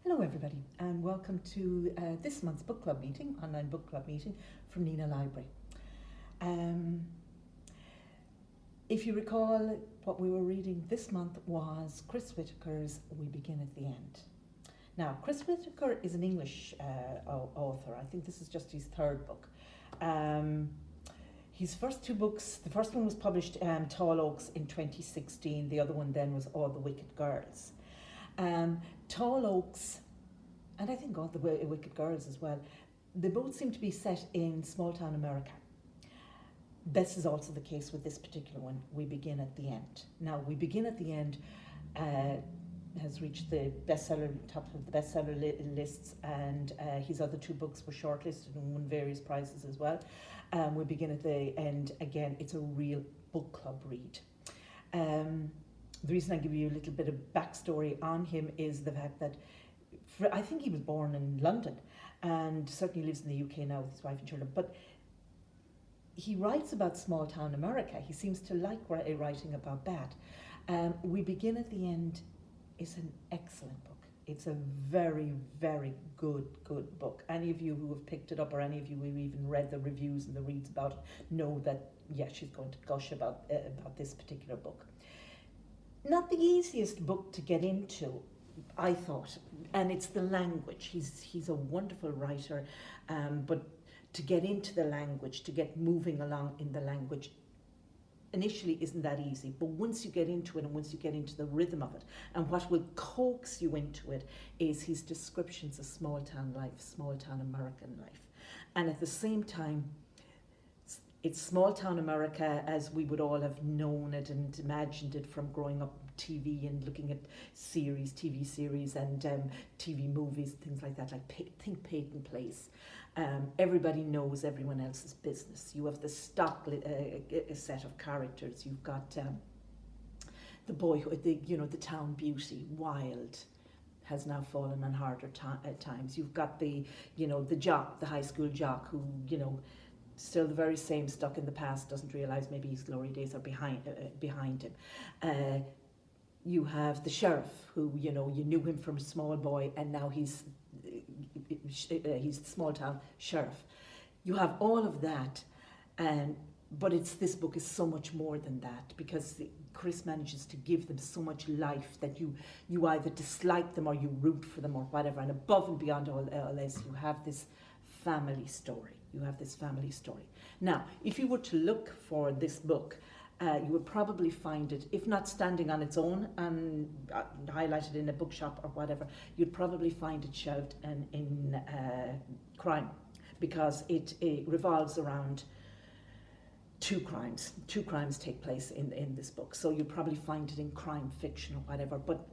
Hello everybody and welcome to this month's book club meeting, online book club meeting from Nenagh Library. If you recall, what we were reading this month was Chris Whitaker's We Begin at the End. Now, Chris Whitaker is an English author. I think this is just his third book. His first two books, the first one was published Tall Oaks in 2016, the other one then was All the Wicked Girls. Tall Oaks, and I think All the Wicked Girls as well, they both seem to be set in small town America. This is also the case with this particular one, We Begin at the End. Now, We Begin at the End has reached the top of the bestseller lists, and his other two books were shortlisted and won various prizes as well. We Begin at the End, again, it's a real book club read. The reason I give you a little bit of backstory on him is the fact that I think he was born in London and certainly lives in the UK now with his wife and children, but he writes about small town America. He seems to like writing about that. We Begin at the End is an excellent book. It's a very, very good book. Any of you who have picked it up, or any of you who even read the reviews and the reads about it, know that, yeah, she's going to gush about this particular book. Not the easiest book to get into, I thought, and it's the language. He's a wonderful writer, but to get into the language, to get moving along in the language, initially isn't that easy. But once you get into it and once you get into the rhythm of it, and what will coax you into it is his descriptions of small town life, small town American life. And at the same time, it's small town America as we would all have known it and imagined it from growing up TV and looking at TV series and TV movies, things like that, think Peyton Place. Everybody knows everyone else's business. You have the stock set of characters. You've got the boy, the town beauty, wild, has now fallen on harder times. You've got the jock, the high school jock who, still the very same, stuck in the past, doesn't realise maybe his glory days are behind him. You have the sheriff who, you knew him from a small boy and now he's the small town sheriff. You have all of that, but this book is so much more than that, because Chris manages to give them so much life that you either dislike them or you root for them or whatever, and above and beyond all this, you have this family story. Now, if you were to look for this book, you would probably find it, if not standing on its own and highlighted in a bookshop or whatever, you'd probably find it shelved in crime, because it revolves around two crimes. Two crimes take place in this book, so you'd probably find it in crime fiction or whatever, but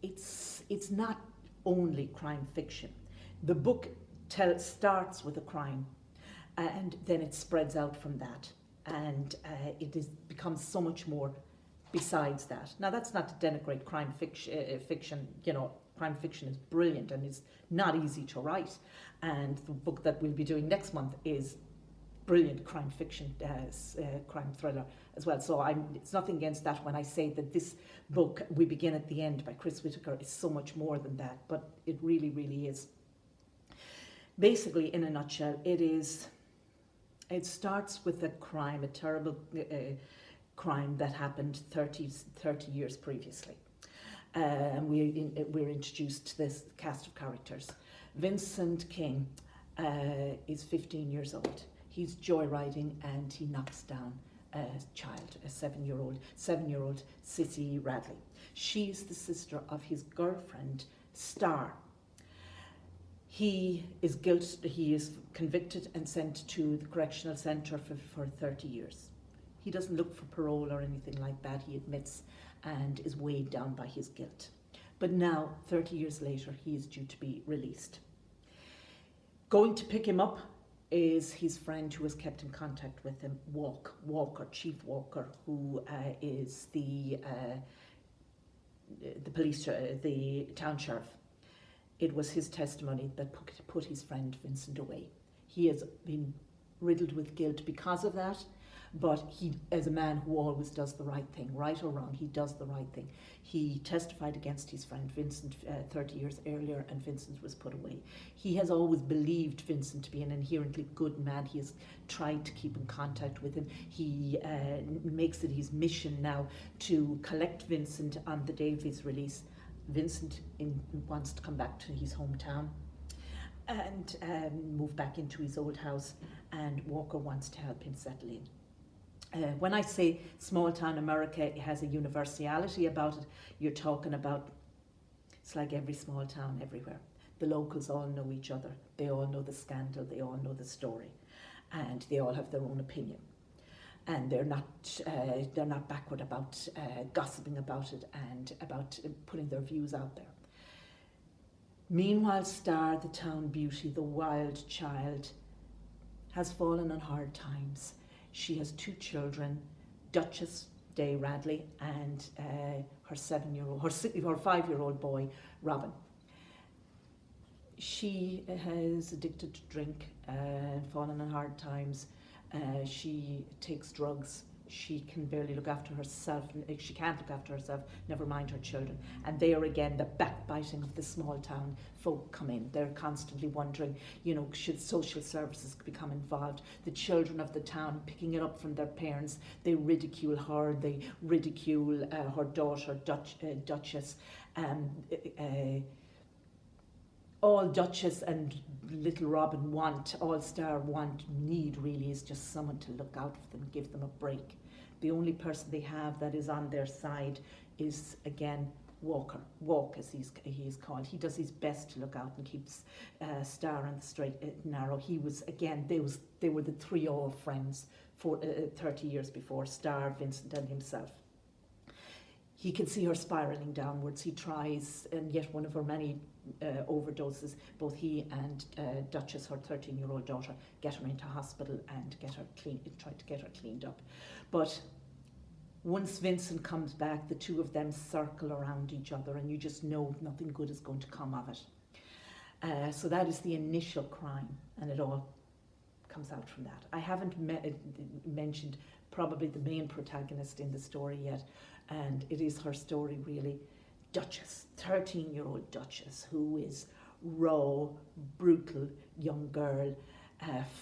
it's not only crime fiction. The book starts with a crime, and then it spreads out from that, and becomes so much more besides that. Now, that's not to denigrate crime fiction. Crime fiction is brilliant and it's not easy to write, and the book that we'll be doing next month is brilliant crime fiction, crime thriller as well. So it's nothing against that when I say that this book, We Begin at the End by Chris Whitaker, is so much more than that, but it really, really is. Basically, in a nutshell, it starts with a crime, a terrible crime that happened 30 years previously. And we're introduced to this cast of characters. Vincent King is 15 years old. He's joyriding and he knocks down a child, a 7-year-old Sissy Radley. She's the sister of his girlfriend, Star. He is convicted and sent to the correctional centre for 30 years. He doesn't look for parole or anything like that, he admits, and is weighed down by his guilt. But now, 30 years later, he is due to be released. Going to pick him up is his friend who has kept in contact with him, Chief Walker, who is the town sheriff. It was his testimony that put his friend Vincent away. He has been riddled with guilt because of that, But he, as a man who always does the right thing, right or wrong, he does the right thing. He testified against his friend Vincent 30 years earlier, and Vincent was put away. He has always believed Vincent to be an inherently good man. He has tried to keep in contact with him. He makes it his mission now to collect Vincent on the day of his release. Vincent wants to come back to his hometown and move back into his old house, and Walker wants to help him settle in. When I say small town America, it has a universality about it. You're talking about, it's like every small town everywhere. The locals all know each other. They all know the scandal. They all know the story, and they all have their own opinion. And they're not backward about gossiping about it and about putting their views out there. Meanwhile, Star, the town beauty, the wild child, has fallen on hard times. She has 2 children, Duchess Day Radley, and her 5-year-old boy, Robin. She is addicted to drink and fallen on hard times. She takes drugs. She can barely look after herself. She can't look after herself, never mind her children. And there again, the backbiting of the small town folk come in. They're constantly wondering, should social services become involved? The children of the town picking it up from their parents. They ridicule her. They ridicule her daughter, Duchess. All Duchess and little Robin all Star need really is just someone to look out for them, give them a break. The only person they have that is on their side is, again, Walker. As he's called. He does his best to look out and keeps Star on the straight and narrow. He was, again, they were the 3 old friends for 30 years before, Star, Vincent and himself. He can see her spiralling downwards. He tries, and yet one of her many overdoses, both he and Duchess, her 13-year-old daughter, get her into hospital and try to get her cleaned up. But once Vincent comes back, the 2 of them circle around each other, and you just know nothing good is going to come of it. So that is the initial crime, and it all comes out from that. I haven't mentioned probably the main protagonist in the story yet, and it is her story really. Duchess, 13-year-old Duchess, who is raw, brutal young girl,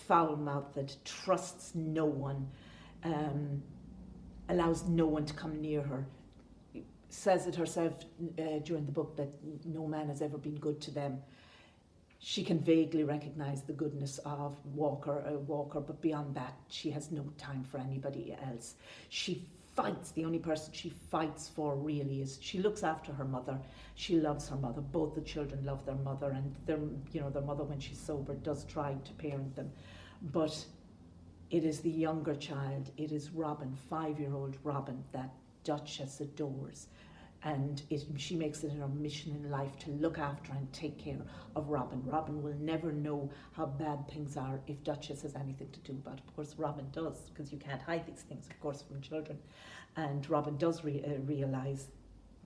foul-mouthed, trusts no one, allows no one to come near her, says it herself during the book that no man has ever been good to them. She can vaguely recognise the goodness of Walker, but beyond that, she has no time for anybody else. She fights. The only person she fights for really is, she looks after her mother. She loves her mother. Both the children love their mother, and their mother, when she's sober, does try to parent them. But it is the younger child. It is Robin, 5-year-old Robin, that Duchess adores. And she makes it her mission in life to look after and take care of Robin. Robin will never know how bad things are if Duchess has anything to do about it. Of course, Robin does, because you can't hide these things, of course, from children. And Robin does realise,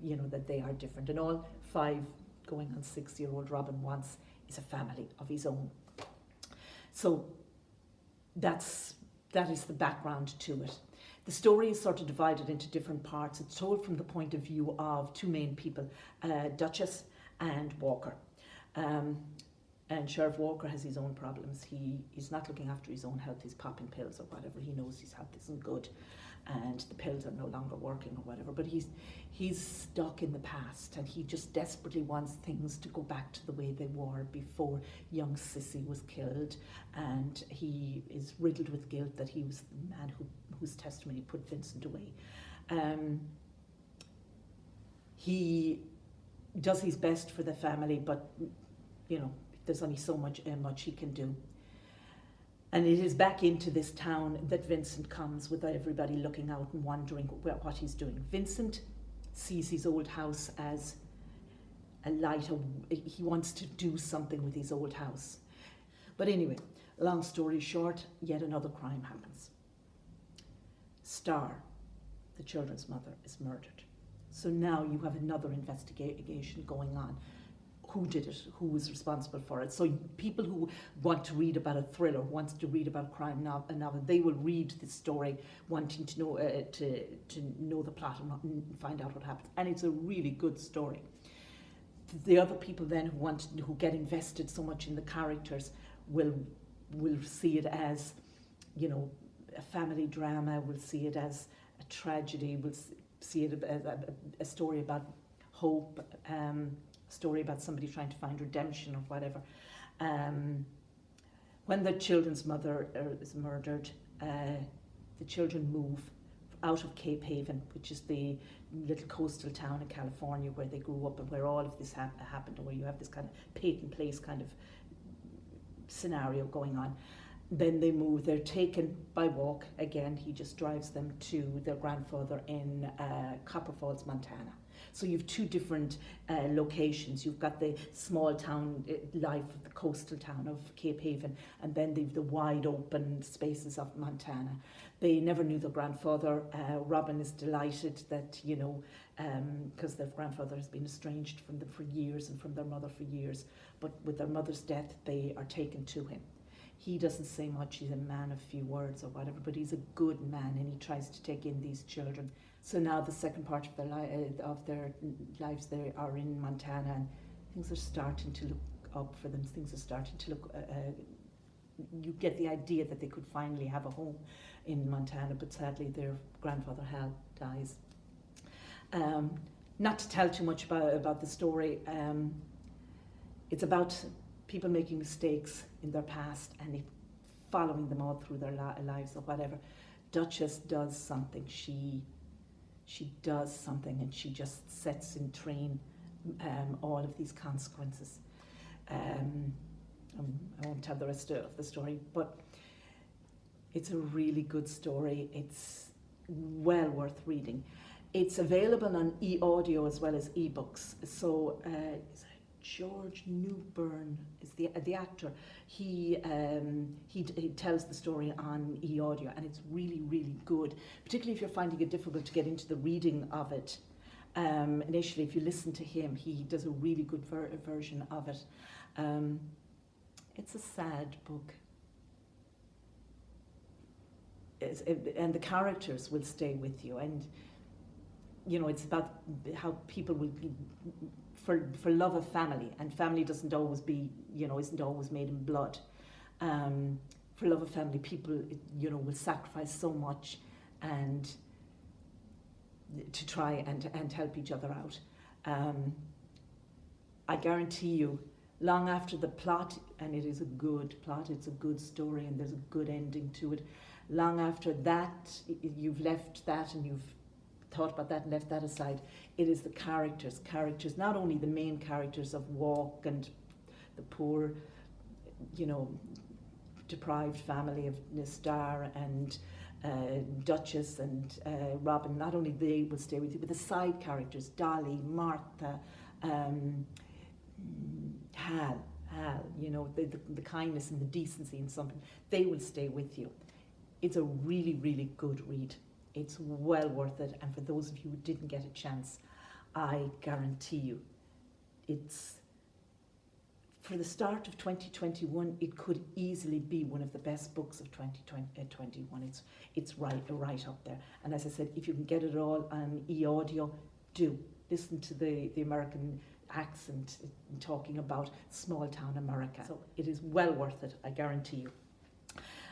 that they are different. And all 5, going on 6-year-old Robin wants is a family of his own. So that is the background to it. The story is sort of divided into different parts. It's told from the point of view of 2 main people, Duchess and Walker. And Sheriff Walker has his own problems. He's not looking after his own health. He's popping pills or whatever. He knows his health isn't good, and the pills are no longer working or whatever. But he's stuck in the past, and he just desperately wants things to go back to the way they were before young Sissy was killed. And he is riddled with guilt that he was the man whose testimony put Vincent away. He does his best for the family, but there's only so much he can do. And it is back into this town that Vincent comes, with everybody looking out and wondering what he's doing. Vincent sees his old house as a light. He wants to do something with his old house. But anyway, long story short, yet another crime happens. Star, the children's mother, is murdered. So now you have another investigation going on. who did it, who was responsible for it. So people who want to read about a thriller, wants to read about a crime novel, they will read this story wanting to know the plot and find out what happens. And it's a really good story. The other people then who get invested so much in the characters will see it as, a family drama, will see it as a tragedy, will see it as a story about hope, story about somebody trying to find redemption or whatever. When the children's mother is murdered, the children move out of Cape Haven, which is the little coastal town in California where they grew up and where all of this happened, and where you have this kind of Peyton Place kind of scenario going on. Then they move, they're taken by walk. Again, he just drives them to their grandfather in Copper Falls, Montana. So you have two different locations. You've got the small town life of the coastal town of Cape Haven, and then they've the wide open spaces of Montana. They never knew their grandfather. Robin is delighted that, because their grandfather has been estranged from them for years and from their mother for years. But with their mother's death, they are taken to him. He doesn't say much, he's a man of few words or whatever, but he's a good man and he tries to take in these children. So now the second part of their lives, they are in Montana, and things are starting to look up for them. Things are starting to look, you get the idea that they could finally have a home in Montana, but sadly their grandfather Hal dies. Not to tell too much about the story, it's about people making mistakes in their past and following them all through their lives or whatever. Duchess does something. She does something, and she just sets in train all of these consequences. I won't tell the rest of the story, but it's a really good story. It's well worth reading. It's available on e-audio as well as e-books. So George Newbern is the actor. He tells the story on e-audio, and it's really, really good, particularly if you're finding it difficult to get into the reading of it. Initially, if you listen to him, he does a really good version of it. It's a sad book. And the characters will stay with you, and it's about how people will for love of family, and family doesn't always be, isn't always made in blood. For love of family, people, will sacrifice so much and to try and help each other out. I guarantee you, long after the plot, and it is a good plot, it's a good story, and there's a good ending to it, long after that, you've left that and you've thought about that and left that aside, it is the characters, not only the main characters of Walk and the poor, deprived family of Nistar and Duchess and Robin, not only they will stay with you, but the side characters, Dolly, Martha, Hal, the kindness and the decency and something, they will stay with you. It's a really, really good read. It's well worth it, and for those of you who didn't get a chance, I guarantee you, it's, for the start of 2021, it could easily be one of the best books of 2021. It's right up there. And as I said, if you can get it all on e-audio, do. Listen to the American accent talking about small town America. So it is well worth it, I guarantee you.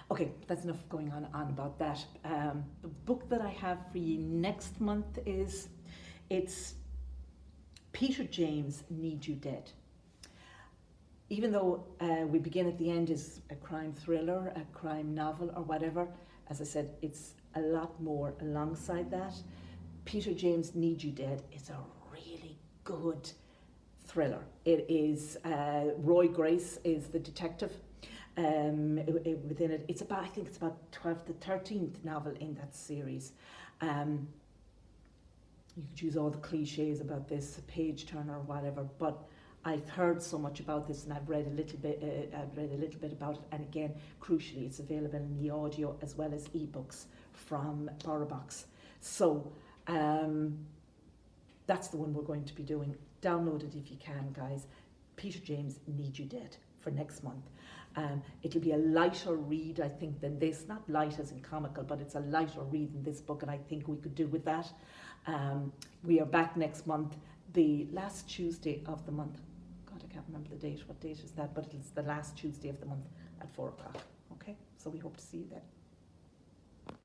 Okay, that's enough going on about that. The book that I have for you next month it's Peter James' Need You Dead. Even though we begin at the end is a crime thriller, a crime novel or whatever, as I said, it's a lot more alongside that. Peter James' Need You Dead is a really good thriller. It is, Roy Grace is the detective. Within it, I think it's about the 13th novel in that series. You could use all the cliches about this, a page turner or whatever, but I've heard so much about this, and I've read a little bit about it. And again, crucially, it's available in the audio as well as ebooks from BorrowBox. So that's the one we're going to be doing. Download it if you can, guys. Peter James, Need You Dead, for next month. It'll be a lighter read, I think, than this. Not light as in comical, but it's a lighter read than this book, and I think we could do with that. We are back next month, the last Tuesday of the month. God, I can't remember the date. What date is that? But it's the last Tuesday of the month at 4 o'clock. Okay, so we hope to see you then.